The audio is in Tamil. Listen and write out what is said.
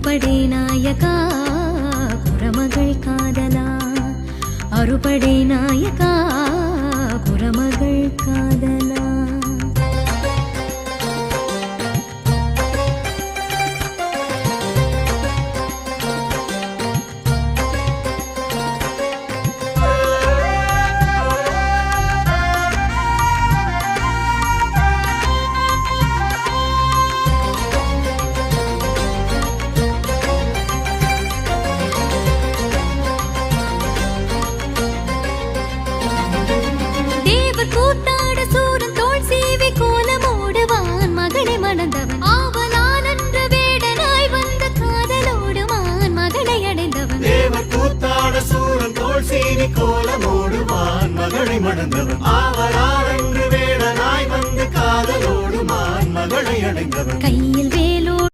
அறுபடை நாயகா குரமகள் காதலா அறுபடை நாயகா குரமகள் காதலா கோலமோடுவான் மகளை மணந்தவன் ஆவலார் என்று வேடனாய் வந்து காதலோடுமான் மகளை அடைந்தவன் கையில்